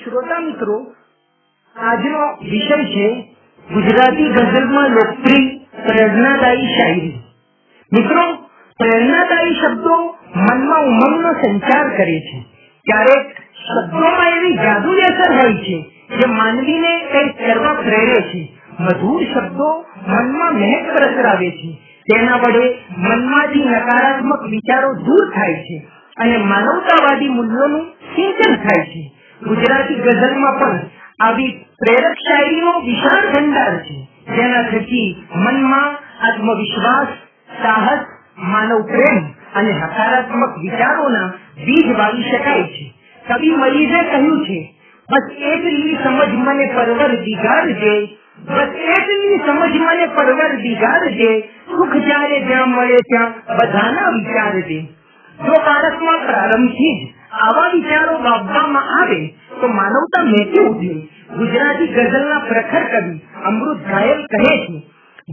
શ્રોતા મિત્રો, આજનો વિષય છે ગુજરાતી ગઝલમાં લોકપ્રિય પ્રેરણાદાયી શાયરી. મિત્રો, પ્રેરણાદાયી શબ્દો મનમાં ઉમંગનો સંચાર કરે છે. ક્યારેક શબ્દોમાં એવી જાદુઈ અસર હોય છે જે માનવીને કંઈક કરવા પ્રેરે છે. મધુર શબ્દો મનમાં મહેક પ્રસરાવે છે. તેના વડે મનમાંથી નકારાત્મક વિચારો દૂર થાય છે અને માનવતાવાદી મૂલ્યોનું સિંચન થાય છે. ગુજરાતી ગઝલમાં પણ આવી પ્રેરક શાયરીનો વિશાળ ભંડાર છે, જેના થકી મનમાં આત્મવિશ્વાસ, સાહસ, માનવ પ્રેમ અને હકારાત્મક વિચારોના બીજ વાવી શકાય છે. કવિ મરીઝે કહ્યું છે, બસ એટલી સમજ મને પરવરદિગાર દે, બસ એટલી સમજ મને પરવરદિગાર દે, સુખ જ્યારે જ્યાં મળે ત્યાં બધાના વિચાર દે. જો બાળકમાં પ્રારંભથી જ આવા વિચારો વાવવામાં આવે તો માનવતા મેટી ઉઠે. ગુજરાતી ગઝલના પ્રખર કવિ અમૃત ઘાયલ કહે છે,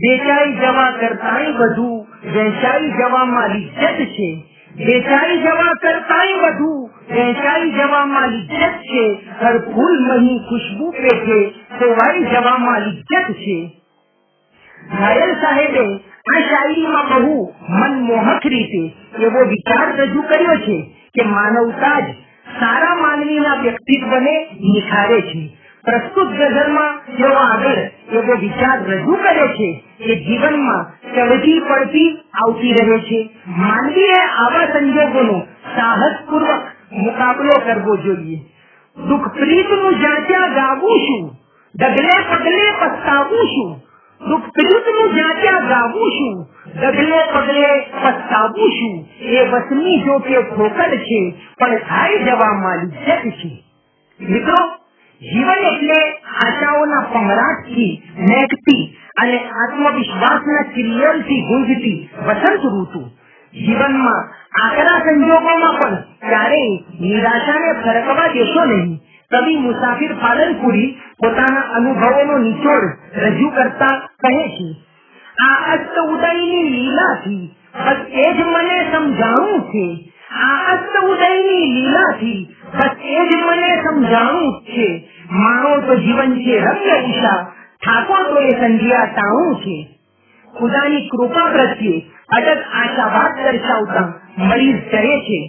વેચાઈ જવા કરતાંય વધુ વેચાઈ જવામાં લિજ્જત છે, વેચાઈ જવા કરતાંય વધુ વેચાઈ જવામાં લિજ્જત છે, હર ફૂલ મહી ખુશ્બુ પેઠે ખોવાઈ જવામાં લિજ્જત છે. ઘાયલ સાહેબે આ શાયરીમાં બહુ મનમોહક રીતે એવો વિચાર રજૂ કર્યો છે કે માનવતા જ સારા માનવીના વ્યક્તિત્વને નિખારે છે. પ્રસ્તુત ગઝલમાં તેઓ આગળ એવો વિચાર રજૂ કરે છે કે જીવનમાં ચડતી પડતી આવતી રહે છે. માનવીએ આવા સંજોગોનો સાહસપૂર્વક મુકાબલો કરવો જોઈએ. દુઃખ પ્રીતનું જ્યાં ત્યાં ગાવું છું, ડગલે પગલે પસ્તાવું છું, દુઃખ પ્રીતનું જ્યાં ત્યાં ગાવું છું, ડગલે પગલે પસ્તાવું છું, એ વસની જો કે ઠોકર છે પણ ખાઈ જવામાં લિજ્જત છે. મિત્રો, જીવન એટલે આશાઓના પમરાટથી મહેકતી અને આત્મવિશ્વાસના કિલ્લરથી ગુંજતી વસંત ઋતુ. જીવનમાં આકરા સંજોગોમાં પણ ક્યારેય નિરાશાને ફરકવા દેશો નહીં. કવિ મુસાફિર પાલનપુરી પોતાના અનુભવોનો નિચોડ રજૂ કરતા કહે છે, આ અસ્ત ઉદયની લીલાથી બસ એ જ મને સમજાણું છે, આ અસ્ત ઉદયની લીલાથી બસ એ જ મને સમજાણું છે, માણો તો જીવન છે રંગ ઉષા, ઠાકોર તો એ સંધ્યા ટાણું છે. ખુદાની કૃપા પ્રત્યે અડગ આશાવાદ દર્શાવતા મરીઝ કહે છે,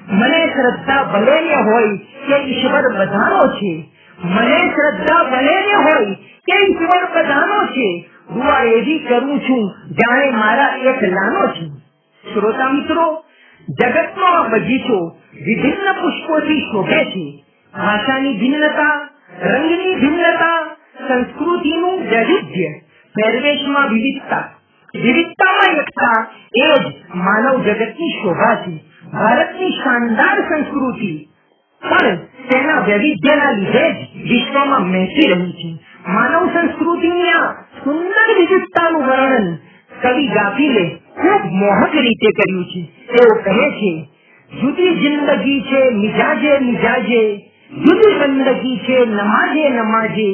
મને શ્રદ્ધા ભલે ને હોય કે ઈશ્વર બધાનો છે, મને શ્રદ્ધા ભલે ને હોય કે ઈશ્વર બધાનો છે, દુઆ એવી કરું છું જાણે મારા એક લાનો છે. શ્રોતા મિત્રો, જગતનો આ બગીચો વિભિન્ન પુષ્પોથી શોભે છે. ભાષાની ભિન્નતા, રંગની ભિન્નતા, સંસ્કૃતિનું વૈવિધ્ય, પહેરવેશમાં વિવિધતા, વિવિધતામાં એકતા એ જ માનવ જગતની શોભા છે. ભારતની શાનદાર સંસ્કૃતિ પણ તેના વૈવિધ્યના લીધે જ વિશ્વમાં મહેકી રહી છે. માનવ સંસ્કૃતિની આ સુંદર વિવિધતાનું વર્ણન કવિ ગાફીલે ખૂબ મોહક રીતે કર્યું છે. તેઓ કહે છે, જુદી જિંદગી છે મિજાજે મિજાજે, જુદી બંદગી છે નમાજે નમાજે,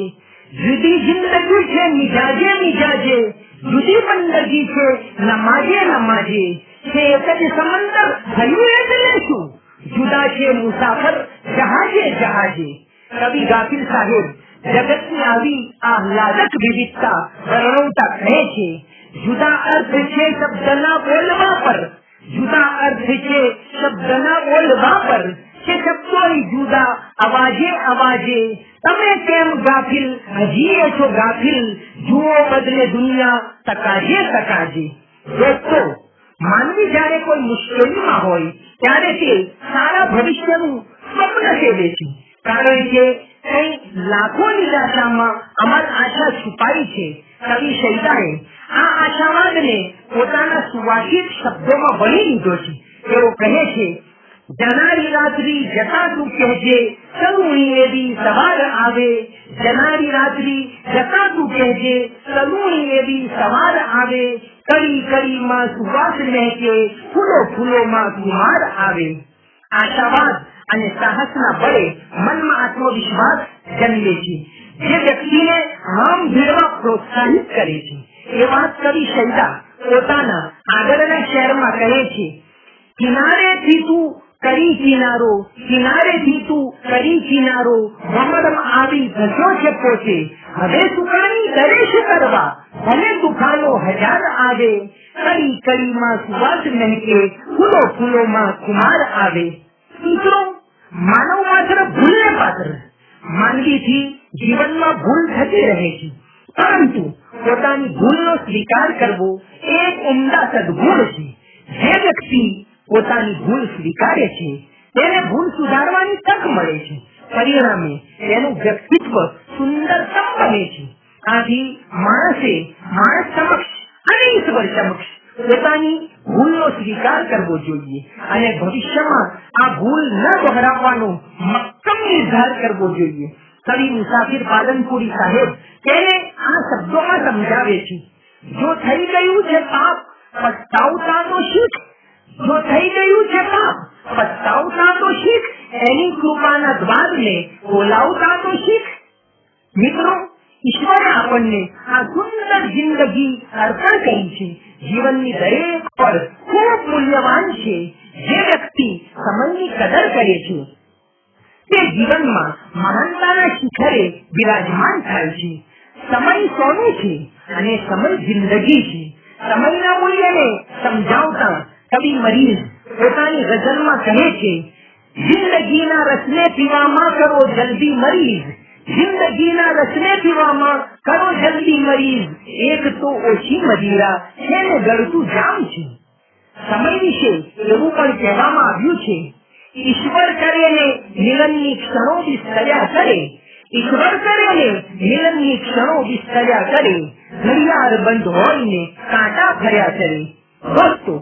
જુદી જિંદગી છે મિજાજે મિજાજે, જુદી બંદગી છે નમાજે નમાજે, છે એક જ સમંદર થયું એટલે શું, જુદા છે મુસાફર જહાજે જહાજે. કવિ ગાફીલ સાહેબ જગતની આવી આહલાદક વિવિધતા વર્ણવતા કહે છે, જુદા અર્થ છે શબ્દના બોલવા પર, જુદા અર્થ છે શબ્દના બોલવા પર, કે શબ્દો જુદા અવાજે અવાજે, તમે કેમ ગાફિલ હજી છો ગાફિલ, જુઓ બદલે દુનિયા તકાજે તકાજે. દોસ્તો, માનવી જયારે કોઈ મુશ્કેલીમાં હોય ત્યારે તે સારા ભવિષ્યનું સ્વપ્ન સેવે છે, કારણ કે કઈ લાખો નિરાશામાં અમર આશા છુપાઈ છે. કવિ શૈદાએ આ આશાવાદને પોતાના સુવાસિત શબ્દોમાં વળી લીધો છે. તેઓ કહે છે, જનારી રાત્રિ જતા તું કહેજે સલુણી એવી સવાર આવે, જનારી રાત્રિ જતા તું કહેજે સલુણી એવી સવાર આવે, કડી કડીમાં સુવાસ મહેકે, ફૂલો ફૂલોમાં કુમાર આવે. આશાવાદ અને સાહસના બળે મનમાં આત્મવિશ્વાસ જન્મે છે, જે વ્યક્તિને આમ ભીડવા પ્રોત્સાહિત કરે છે. એ વાત કવિ શૈદા પોતાના આગળના શહેરમાં કહે છે, કિનારેથી તું કરી કિનારો, કિનારેથી તું કરી કિનારો, વમરમ આવી ધસ્યો છે પોતે. હવે સુકાની દરે શું કરવા, ભલે તુફાનો હજાર આવે, કડી કડીમાં સુવાસ મહેકે, ફૂલો ફૂલોમાં કુમાર આવે. મિત્રો, માનવ માત્ર ભૂલને પાત્ર. માનવીથી જીવનમાં ભૂલ થતી રહે છે, પરંતુ પોતાની ભૂલનો સ્વીકાર કરવો એ એક ઉમદા સદગુણ છે. જે વ્યક્તિ પોતાની ભૂલ સ્વીકારે છે તેને ભૂલ સુધારવાની તક મળે છે. પરિણામે તેનું વ્યક્તિત્વ સુંદરતમ બને છે. આથી માણસ સમક્ષ અને ઈશ્વર સમક્ષ પોતાની ભૂલનો સ્વીકાર કરવો જોઈએ અને ભવિષ્યમાં આ ભૂલ ન દોહરાવવાનો મક્કમ નિર્ધાર કરવો જોઈએ. કવિ મુસાફિર પાલનપુરી સાહેબ તેને આ શબ્દોમાં સમજાવે છે. જો થઈ ગયું છે પાપ, પસ્તાવતા તો શીખ. જો થઈ ગયું છે પાપ, પસ્તાવતા તો શીખ. એની કૃપાના દ્વારને ખોલાવતા તો શીખ. મિત્રો, ઈશ્વરે આપણને આ સુંદર જિંદગી અર્પણ કરી છે. જીવનની દરેક પળ ખૂબ મૂલ્યવાન છે. જે વ્યક્તિ સમયની કદર કરે છે તે જીવનમાં મહાનતાના શિખરે બિરાજમાન થાય છે. સમય સોનું છે અને સમય જિંદગી છે. સમયના મૂલ્યને સમજાવતા કવિ મરીઝ પોતાની ગઝલમાં કહે છે, જિંદગીના રસને પીવામાં કરો જલ્દી મરીઝ, જિંદગીના રસને પીવામાં કરો જલ્દી મરીઝ, એક તો ઓછી મદીરા છે ને ગળતું જામ છે. સમય વિશે એવું પણ કહેવામાં આવ્યું છે, ઈશ્વર કરે ને મિલનની ક્ષણો વિસ્તર્યા કરે, ઈશ્વર કરે ને મિલનની ક્ષણો વિસ્તર્યા કરે, ઘડિયાળ બંધ હોય ને કાંટા ફર્યા કરે. દોસ્તો,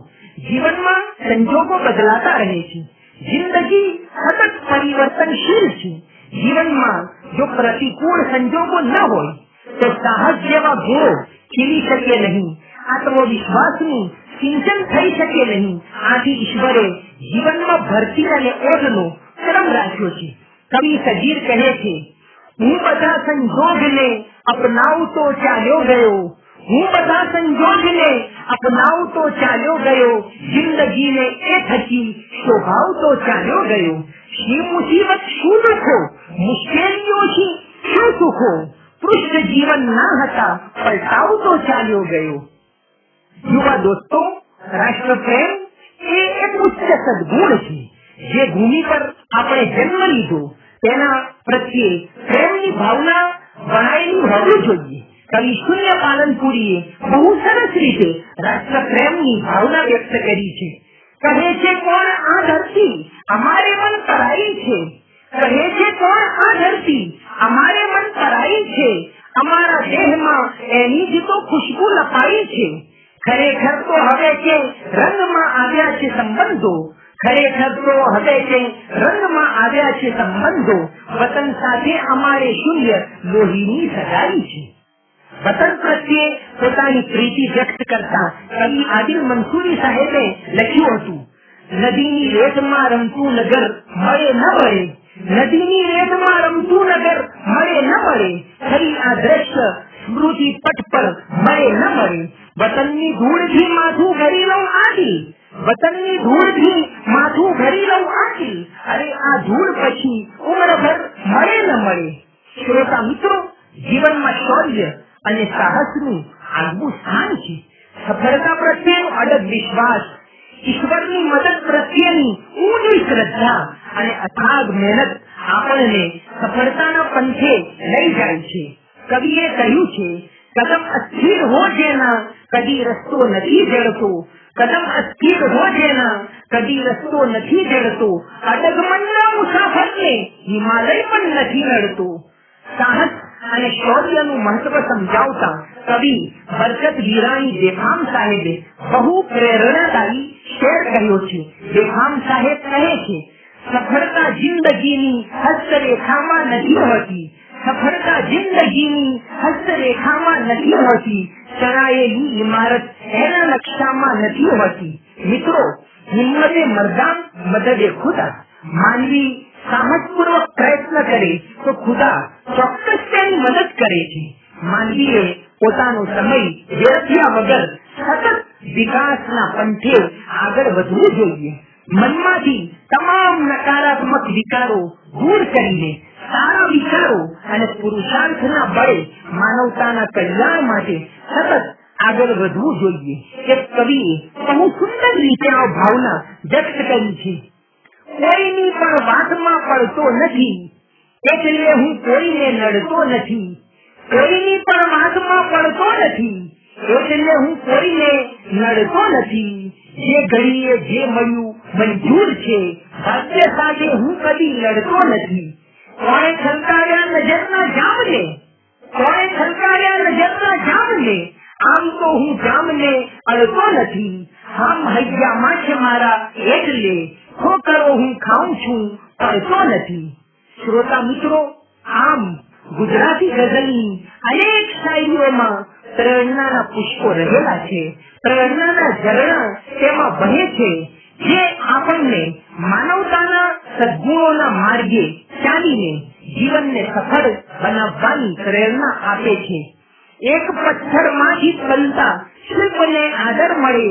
જીવનમાં સંજોગો બદલાતા રહે છે. જિંદગી સતત પરિવર્તનશીલ છે. જીવનમાં જો પ્રતિકૂળ સંજોગો ન હોય તો સાહસ જેવા ગુણો ખીલી શકે નહીં, આત્મવિશ્વાસનું સિંચન થઈ શકે નહીં. આથી ઈશ્વરે જીવનમાં ભરતી અને ઓઢનો ક્રમ રાખ્યો છે. કવિ સગીર કહે છે, હું બધા સંજોગને અપનાવતો ચાલ્યો ગયો, હું બધા સંજોગને અપનાવતો ચાલ્યો ગયો, જિંદગીને એ થકી શોભાવતો ચાલ્યો ગયો. શી મુસીબત શું દુઃખો, મુશ્કેલીઓ શું સુખો, પૃષ્ઠ જીવન ના હતા પલટાવતો ચાલ્યો ગયો. યુવા દોસ્તો, રાષ્ટ્રપ્રેમ એ એક ઉચ્ચ સદગુણ છે. જે ભૂમિ પર આપણે જન્મ લીધો તેના પ્રત્યે પ્રેમની ભાવના વણાયેલી હોવી જોઈએ. કવિ શૂન્ય પાલનપુરીએ બહુ સરસ રીતે રાષ્ટ્રપ્રેમની ભાવના વ્યક્ત કરી છે. કહે છે કોણ આ ધરતી અમારે મન પરાઈ છે, કહે છે કોણ આ ધરતી અમારે મન પરાઈ છે, અમારા દેહમાં એની જ તો ખુશ્બુ લપાઈ છે. ખરેખર તો હવે કે રંગમાં આવ્યા છે સંબંધો, ખરેખર તો હવે કે રંગમાં આવ્યા છે સંબંધો, વતન સાથે અમારે શૂન્ય લોહીની સગાઈ છે. વતન પ્રત્યે પોતાની પ્રીતિ વ્યક્ત કરતા કવિ આદિલ મંસૂરી સાહેબે લખ્યું હતું, નદીની રેતમાં રમતું નગર મળે ન મળે, નદીની રેતમાં રમતું નગર મળે ન મળે, ફરી આ દ્રશ્ય સ્મૃતિ પટ પર મળે ન મળે. વતનની ધૂળથી માથું ભરી લઉં આદિલ, વતનની ધૂળથી માથું ભરી લઉં આદિલ, અરે આ ધૂળ પછી ઉંમરભર મળે ન મળે. શ્રોતા મિત્રો, જીવનમાં શૌર્ય અને સાહસનું આગવું સ્થાન છે. સફળતા પ્રત્યેનો અડગ વિશ્વાસ, ઈશ્વરની મદદ પ્રત્યેની ઊંડી શ્રદ્ધા અને અથાગ મહેનત આપણને સફળતાના પંથે લઈ જાય છે. કવિએ કહ્યું છે, કદમ અસ્થિર હો જેના કદી રસ્તો નથી જડતો, કદમ અસ્થિર હો જેના કદી રસ્તો નથી જડતો, અડગમનના મુસાફરને હિમાલય પણ નથી નડતો. સાહસ અને શૌર્યનું મહત્વ સમજાવતા કવિ બરકત વીરાણી બેફામ સાહેબે બહુ પ્રેરણાદાયી શેર કહ્યો છે. બેફામ સાહેબ કહે છે, સફળતા જિંદગીની હસ્તરેખામાં નથી હોતી, સફળતા જિંદગીની હસ્તરેખામાં નથી હોતી, ચણાયેલી ઇમારત એના નકશામાં નથી હોતી. મિત્રો, હિંમતે મરદાન મદદે ખુદા. માનવી સાહસપૂર્વક પ્રયત્ન કરે તો ખુદા ચોક્કસ તેની મદદ કરે છે. માનવીએ પોતાનો સમય વ્યર્થ્યા વગર સતત વિકાસના પંથે આગળ વધવું જોઈએ. મનમાંથી તમામ નકારાત્મક વિચારો દૂર કરીને સારા વિચારો અને પુરુષાર્થના બળે માનવતાના કલ્યાણ માટે સતત આગળ વધવું જોઈએ. એક કવિએ બહુ સુંદર રીતે આ ભાવના વ્યક્ત કરી છે. કોઈની પણ વાતમાં પડતો નથી, એટલે હું કોઈને નડતો નથી. કોઈની પણ વાતમાં પડતો નથી, એટલે હું કોઈને નડતો નથી. જે ઘડીએ જે મળ્યું મંજૂર છે, ભાગ્ય સાથે હું કદી લડતો નથી. કોણે ખલકાર્યા નજરના જામને, કોણે ખલકાર્યા નજરના જામને, આમ તો હું જામને અડતો નથી. આમ હૈયામાં છે મારા એટલે ઠોકરો હું ખાઉં છું, પડતો નથી. શ્રોતા મિત્રો, આમ ગુજરાતી ગઝલની અનેક શાયરીઓમાં પ્રેરણાના પુષ્પો રહેલા છે. પ્રેરણાના ઝરણા તેમાં વહે છે, જે આપણને માનવતાના સદ્ગુણોના માર્ગે ચાલીને જીવનને સફળ બનાવવાની પ્રેરણા આપે છે. એક પથ્થરમાંથી બનતા શિલ્પને આદર મળે,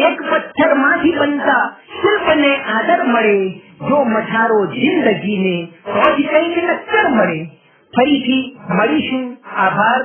એક પથ્થરમાંથી બનતા શિલ્પને આદર મળે. જો મઠારો જિંદગીને તો જ કંઈક નક્કર મળે. ફરીથી મળીશું. આભાર.